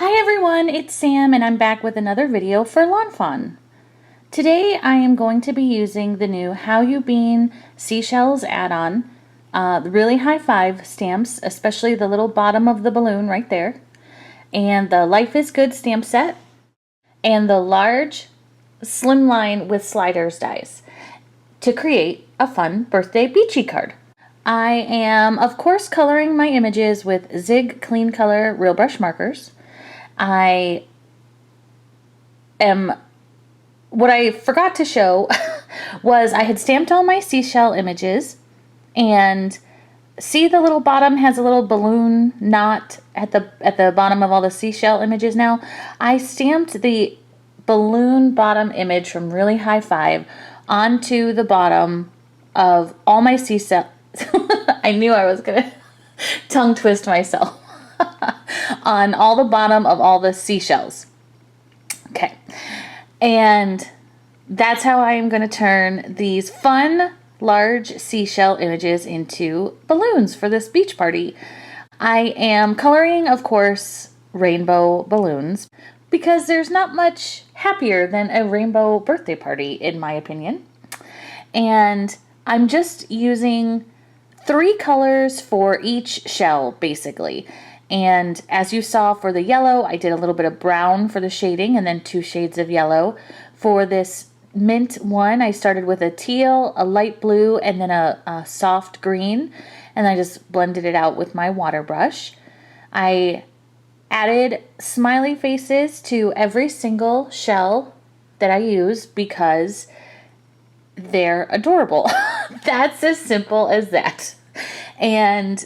Hi everyone, it's Sam and I'm back with another video for lawnfawn. Today I am going to be using the new How You Bean Seashells add-on, the really high five stamps, especially the little bottom of the balloon right there, and the Life is Good stamp set, and the large slimline with sliders dies to create a fun birthday beachy card. I am of course coloring my images with Zig Clean Color Real Brush markers. What I forgot to show was I had stamped all my seashell images, and see the little bottom has a little balloon knot at the bottom of all the seashell images now? I stamped the balloon bottom image from Really High Five onto the bottom of all my seashell. I knew I was gonna tongue twist myself. On all the bottom of all the seashells. Okay. And that's how I am going to turn these fun, large seashell images into balloons for this beach party. I am coloring, of course, rainbow balloons because there's not much happier than a rainbow birthday party, in my opinion. And I'm just using 3 colors for each shell, basically. And as you saw for the yellow, I did a little bit of brown for the shading and then 2 shades of yellow. For this mint one, I started with a teal, a light blue, and then a soft green. And I just blended it out with my water brush. I added smiley faces to every single shell that I use because they're adorable. That's as simple as that. And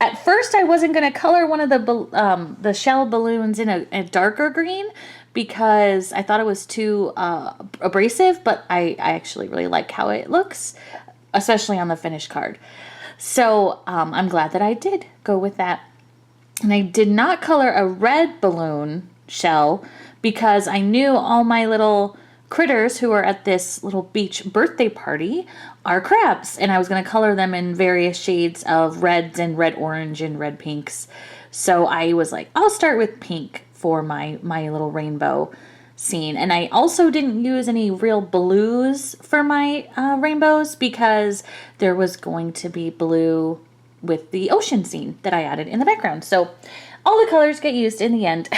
at first, I wasn't going to color one of the shell balloons in a darker green because I thought it was too abrasive, but I actually really like how it looks, especially on the finished card. So I'm glad that I did go with that. And I did not color a red balloon shell because I knew all my little critters who are at this little beach birthday party are crabs, and I was going to color them in various shades of reds and red orange and red pinks. So I was like, I'll start with pink for my little rainbow scene. And I also didn't use any real blues for my rainbows because there was going to be blue with the ocean scene that I added in the background. So all the colors get used in the end.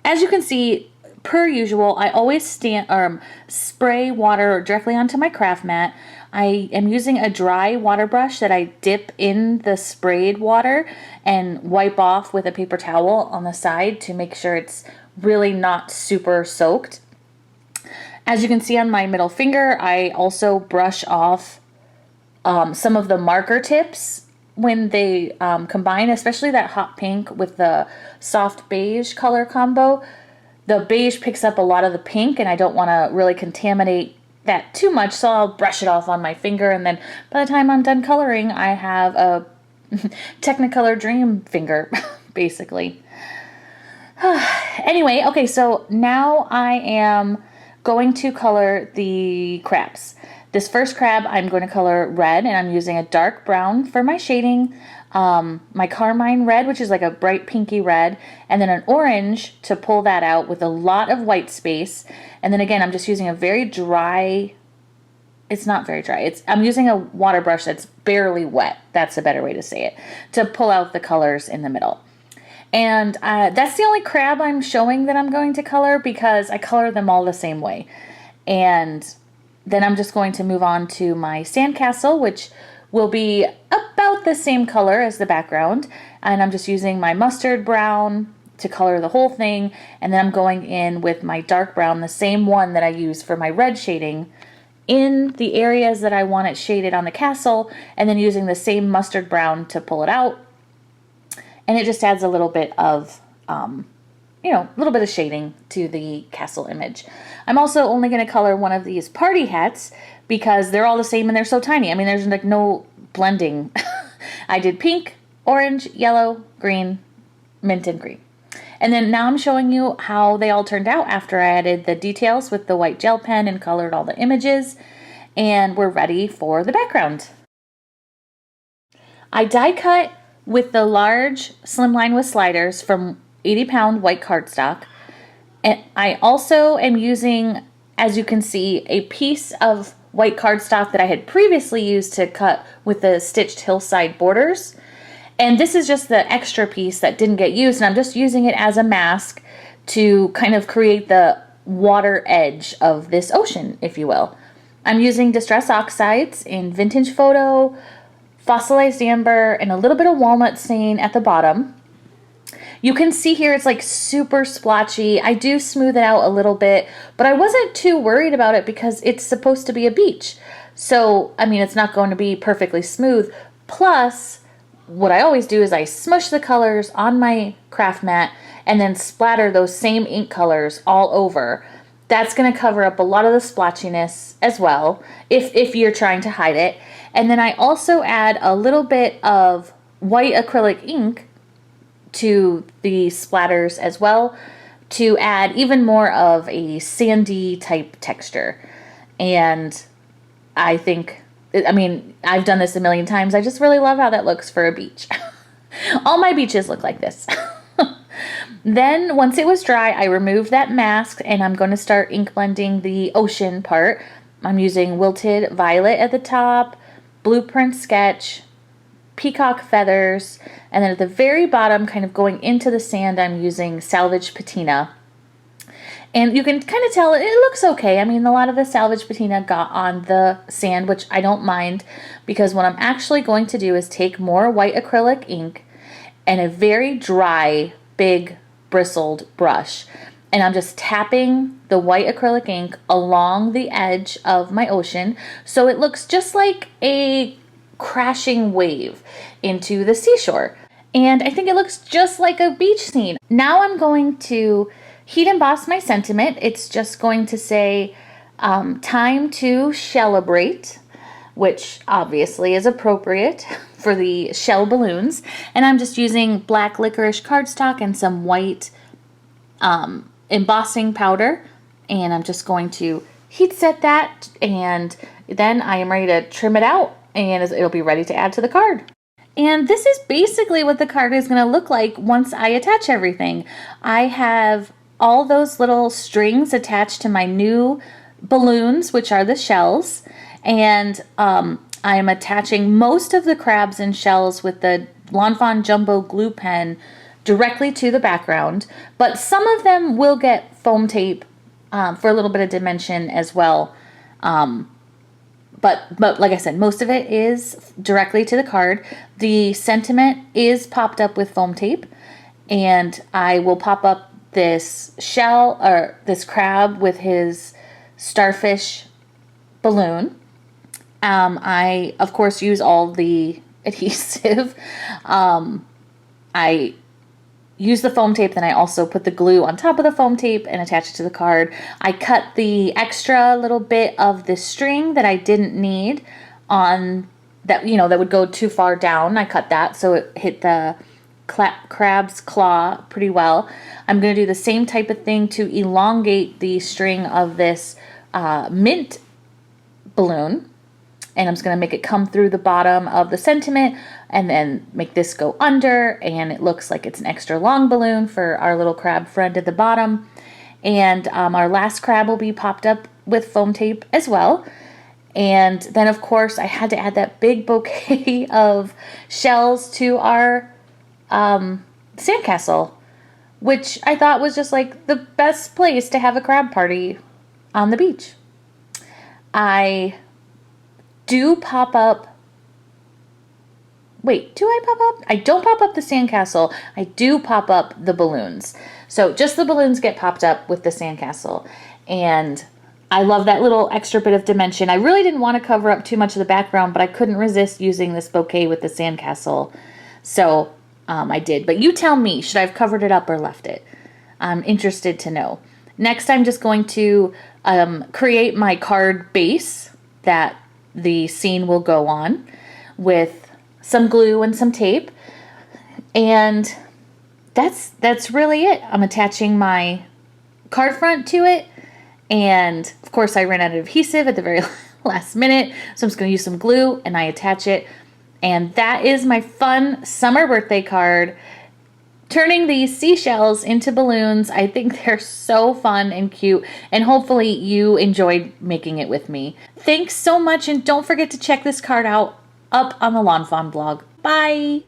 As you can see, per usual, I always spray water directly onto my craft mat. I am using a dry water brush that I dip in the sprayed water and wipe off with a paper towel on the side to make sure it's really not super soaked. As you can see on my middle finger, I also brush off some of the marker tips when they combine, especially that hot pink with the soft beige color combo. The beige picks up a lot of the pink, and I don't want to really contaminate that too much, so I'll brush it off on my finger, and then by the time I'm done coloring, I have a Technicolor Dream finger, basically. Anyway, okay, so now I am going to color the crabs. This first crab I'm going to color red, and I'm using a dark brown for my shading, my carmine red, which is like a bright pinky red, and then an orange to pull that out with a lot of white space. And then again, I'm just using a very dry, it's not very dry, I'm using a water brush that's barely wet, that's a better way to say it, to pull out the colors in the middle. And that's the only crab I'm showing that I'm going to color because I color them all the same way. And then I'm just going to move on to my sandcastle, which will be about the same color as the background. And I'm just using my mustard brown to color the whole thing. And then I'm going in with my dark brown, the same one that I use for my red shading, in the areas that I want it shaded on the castle, and then using the same mustard brown to pull it out. And it just adds a little bit of a little bit of shading to the castle image. I'm also only going to color one of these party hats because they're all the same and they're so tiny. I mean, there's like no blending. I did pink, orange, yellow, green, mint, and green. And then now I'm showing you how they all turned out after I added the details with the white gel pen and colored all the images. And we're ready for the background. I die cut with the large slimline with sliders from 80-pound white cardstock. And I also am using, as you can see, a piece of white cardstock that I had previously used to cut with the stitched hillside borders. And this is just the extra piece that didn't get used, and I'm just using it as a mask to kind of create the water edge of this ocean, if you will. I'm using distress oxides in Vintage Photo, fossilized amber, and a little bit of walnut stain at the bottom. You can see here it's like super splotchy. I do smooth it out a little bit, but I wasn't too worried about it because it's supposed to be a beach. So, I mean, it's not going to be perfectly smooth. Plus, what I always do is I smush the colors on my craft mat and then splatter those same ink colors all over. That's going to cover up a lot of the splotchiness as well, if you're trying to hide it. And then I also add a little bit of white acrylic ink to the splatters as well to add even more of a sandy type texture. And I think, I mean, I've done this a million times. I just really love how that looks for a beach. All my beaches look like this. Then once it was dry, I removed that mask and I'm going to start ink blending the ocean part. I'm using Wilted Violet at the top, Blueprint Sketch, Peacock Feathers, and then at the very bottom, kind of going into the sand, I'm using Salvaged Patina. And you can kind of tell it looks okay. I mean, a lot of the salvaged patina got on the sand, which I don't mind, because what I'm actually going to do is take more white acrylic ink and a very dry, big, bristled brush. And I'm just tapping the white acrylic ink along the edge of my ocean so it looks just like a crashing wave into the seashore. And I think it looks just like a beach scene. Now I'm going to heat emboss my sentiment. It's just going to say, time to celebrate, which obviously is appropriate for the shell balloons. And I'm just using black licorice cardstock and some white embossing powder. And I'm just going to heat set that, and then I am ready to trim it out, and it'll be ready to add to the card. And this is basically what the card is going to look like once I attach everything. I have all those little strings attached to my new balloons, which are the shells, and I'm attaching most of the crabs and shells with the Lawnfawn Jumbo glue pen directly to the background, but some of them will get foam tape for a little bit of dimension as well. But like I said, most of it is directly to the card. The sentiment is popped up with foam tape, and I will pop up this shell or this crab with his starfish balloon. I, of course, use all the adhesive. I use the foam tape, then I also put the glue on top of the foam tape and attach it to the card. I cut the extra little bit of the string that I didn't need on that, you know, that would go too far down. I cut that so it hit the crab's claw pretty well. I'm going to do the same type of thing to elongate the string of this mint balloon. And I'm just going to make it come through the bottom of the sentiment and then make this go under, and it looks like it's an extra long balloon for our little crab friend at the bottom. And our last crab will be popped up with foam tape as well. And then, of course, I had to add that big bouquet of shells to our sandcastle, which I thought was just like the best place to have a crab party on the beach. I do pop up. Wait, do I pop up? I don't pop up the sandcastle. I do pop up the balloons. So just the balloons get popped up with the sandcastle. And I love that little extra bit of dimension. I really didn't want to cover up too much of the background, but I couldn't resist using this bouquet with the sandcastle. So I did. But you tell me, should I have covered it up or left it? I'm interested to know. Next, I'm just going to create my card base that the scene will go on with some glue and some tape. And that's really it. I'm attaching my card front to it. And of course I ran out of adhesive at the very last minute. So I'm just going to use some glue and I attach it. And that is my fun summer birthday card. Turning these seashells into balloons. I think they're so fun and cute, and hopefully you enjoyed making it with me. Thanks so much, and don't forget to check this card out up on the Lawn Fawn blog. Bye!